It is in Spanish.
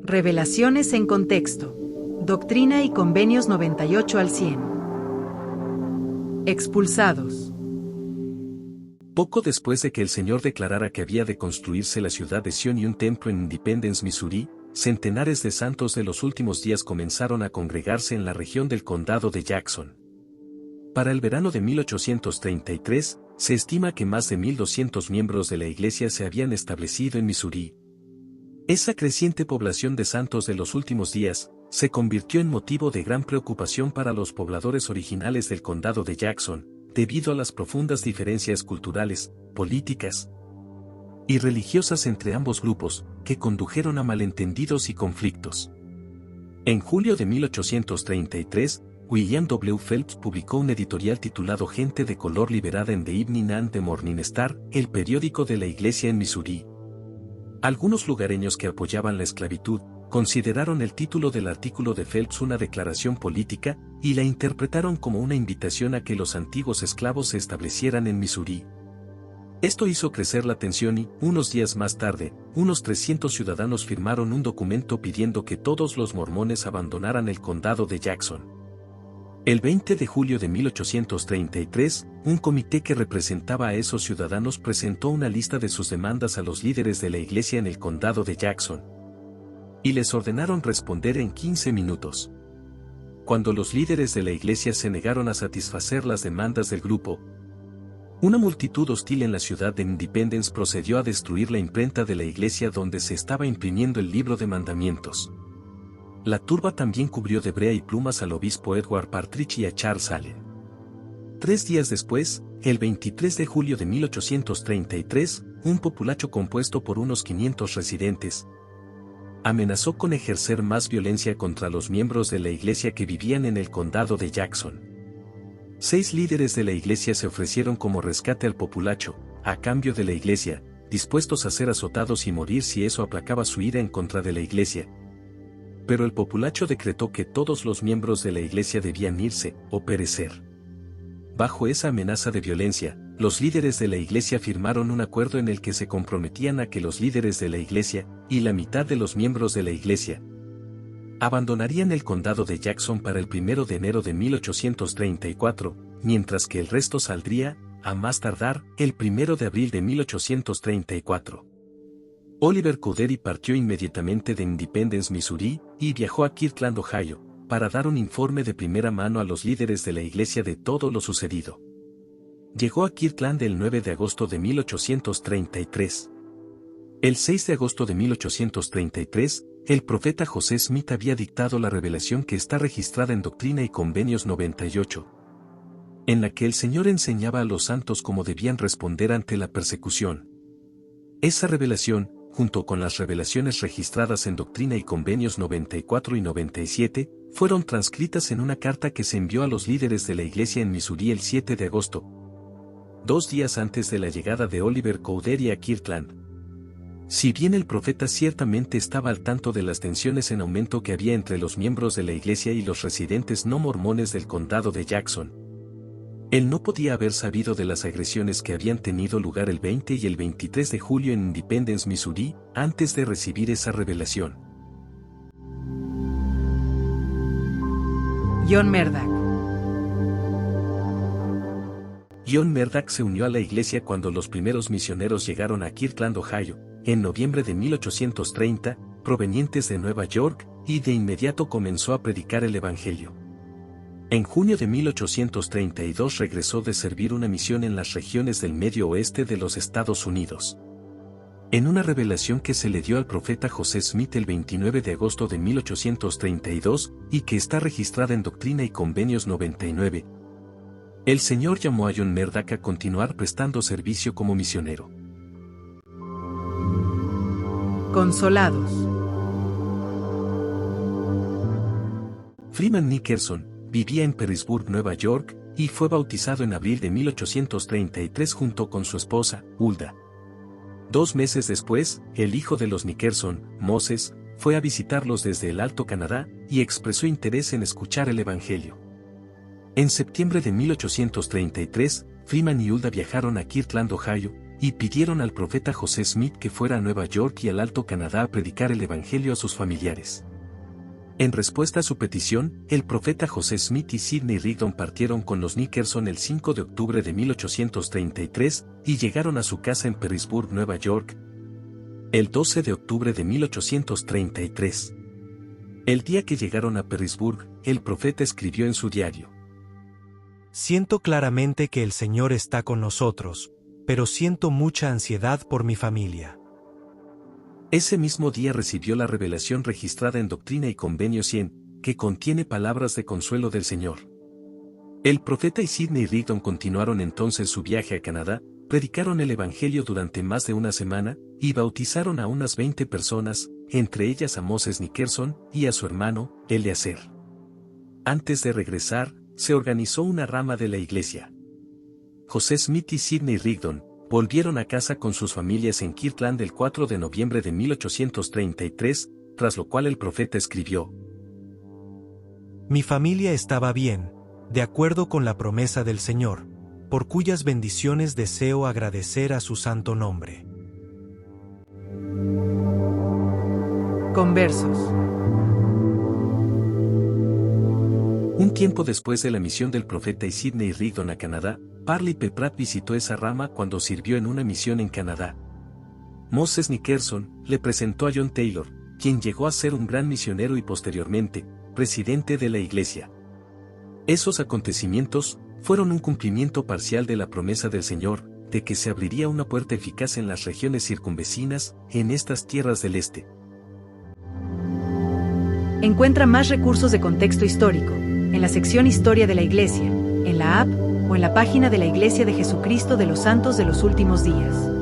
Revelaciones en contexto. Doctrina y Convenios 98 al 100. Expulsados. Poco después de que el Señor declarara que había de construirse la ciudad de Sion y un templo en Independence, Missouri, centenares de santos de los últimos días comenzaron a congregarse en la región del condado de Jackson. Para el verano de 1833, se estima que más de 1,200 miembros de la iglesia se habían establecido en Missouri. Esa creciente población de santos de los últimos días, se convirtió en motivo de gran preocupación para los pobladores originales del condado de Jackson, debido a las profundas diferencias culturales, políticas y religiosas entre ambos grupos, que condujeron a malentendidos y conflictos. En julio de 1833, William W. Phelps publicó un editorial titulado Gente de color liberada en The Evening and the Morning Star, el periódico de la iglesia en Missouri. Algunos lugareños que apoyaban la esclavitud, consideraron el título del artículo de Phelps una declaración política, y la interpretaron como una invitación a que los antiguos esclavos se establecieran en Missouri. Esto hizo crecer la tensión y, unos días más tarde, unos 300 ciudadanos firmaron un documento pidiendo que todos los mormones abandonaran el condado de Jackson. El 20 de julio de 1833, un comité que representaba a esos ciudadanos presentó una lista de sus demandas a los líderes de la iglesia en el condado de Jackson, y les ordenaron responder en 15 minutos. Cuando los líderes de la iglesia se negaron a satisfacer las demandas del grupo, una multitud hostil en la ciudad de Independence procedió a destruir la imprenta de la iglesia donde se estaba imprimiendo el libro de mandamientos. La turba también cubrió de brea y plumas al obispo Edward Partridge y a Charles Allen. 3 días después, el 23 de julio de 1833, un populacho compuesto por unos 500 residentes amenazó con ejercer más violencia contra los miembros de la iglesia que vivían en el condado de Jackson. 6 líderes de la iglesia se ofrecieron como rescate al populacho, a cambio de la iglesia, dispuestos a ser azotados y morir si eso aplacaba su ira en contra de la iglesia. Pero el populacho decretó que todos los miembros de la iglesia debían irse, o perecer. Bajo esa amenaza de violencia, los líderes de la iglesia firmaron un acuerdo en el que se comprometían a que los líderes de la iglesia, y la mitad de los miembros de la iglesia, abandonarían el condado de Jackson para el 1 de enero de 1834, mientras que el resto saldría, a más tardar, el 1 de abril de 1834. Oliver Cowdery partió inmediatamente de Independence, Missouri, y viajó a Kirtland, Ohio, para dar un informe de primera mano a los líderes de la iglesia de todo lo sucedido. Llegó a Kirtland el 9 de agosto de 1833. El 6 de agosto de 1833, el profeta José Smith había dictado la revelación que está registrada en Doctrina y Convenios 98, en la que el Señor enseñaba a los santos cómo debían responder ante la persecución. Esa revelación, junto con las revelaciones registradas en Doctrina y Convenios 94 y 97, fueron transcritas en una carta que se envió a los líderes de la iglesia en Missouri el 7 de agosto, 2 días antes de la llegada de Oliver Cowdery a Kirtland. Si bien el profeta ciertamente estaba al tanto de las tensiones en aumento que había entre los miembros de la iglesia y los residentes no mormones del condado de Jackson, él no podía haber sabido de las agresiones que habían tenido lugar el 20 y el 23 de julio en Independence, Missouri, antes de recibir esa revelación. John Murdock. John Murdock se unió a la iglesia cuando los primeros misioneros llegaron a Kirtland, Ohio, en noviembre de 1830, provenientes de Nueva York, y de inmediato comenzó a predicar el evangelio. En junio de 1832 regresó de servir una misión en las regiones del medio oeste de los Estados Unidos. En una revelación que se le dio al profeta José Smith el 29 de agosto de 1832, y que está registrada en Doctrina y Convenios 99, el Señor llamó a John Murdock a continuar prestando servicio como misionero. Consolados. Freeman Nickerson vivía en Perrysburg, Nueva York, y fue bautizado en abril de 1833 junto con su esposa, Hulda. 2 meses después, el hijo de los Nickerson, Moses, fue a visitarlos desde el Alto Canadá, y expresó interés en escuchar el evangelio. En septiembre de 1833, Freeman y Hulda viajaron a Kirtland, Ohio, y pidieron al profeta José Smith que fuera a Nueva York y al Alto Canadá a predicar el Evangelio a sus familiares. En respuesta a su petición, el profeta José Smith y Sidney Rigdon partieron con los Nickerson el 5 de octubre de 1833 y llegaron a su casa en Perrysburg, Nueva York, el 12 de octubre de 1833. El día que llegaron a Perrysburg, el profeta escribió en su diario: Siento claramente que el Señor está con nosotros, pero siento mucha ansiedad por mi familia. Ese mismo día recibió la revelación registrada en Doctrina y Convenios 100, que contiene palabras de consuelo del Señor. El profeta y Sidney Rigdon continuaron entonces su viaje a Canadá, predicaron el Evangelio durante más de una semana, y bautizaron a unas 20 personas, entre ellas a Moses Nickerson y a su hermano, Eleazar. Antes de regresar, se organizó una rama de la iglesia. José Smith y Sidney Rigdon volvieron a casa con sus familias en Kirtland el 4 de noviembre de 1833, tras lo cual el profeta escribió: Mi familia estaba bien, de acuerdo con la promesa del Señor, por cuyas bendiciones deseo agradecer a su santo nombre. Conversos. Un tiempo después de la misión del profeta y Sidney Rigdon a Canadá, Parley P. Pratt visitó esa rama cuando sirvió en una misión en Canadá. Moses Nickerson le presentó a John Taylor, quien llegó a ser un gran misionero y posteriormente, presidente de la iglesia. Esos acontecimientos fueron un cumplimiento parcial de la promesa del Señor, de que se abriría una puerta eficaz en las regiones circunvecinas, en estas tierras del este. Encuentra más recursos de contexto histórico en la sección Historia de la Iglesia, en la app o en la página de la Iglesia de Jesucristo de los Santos de los Últimos Días.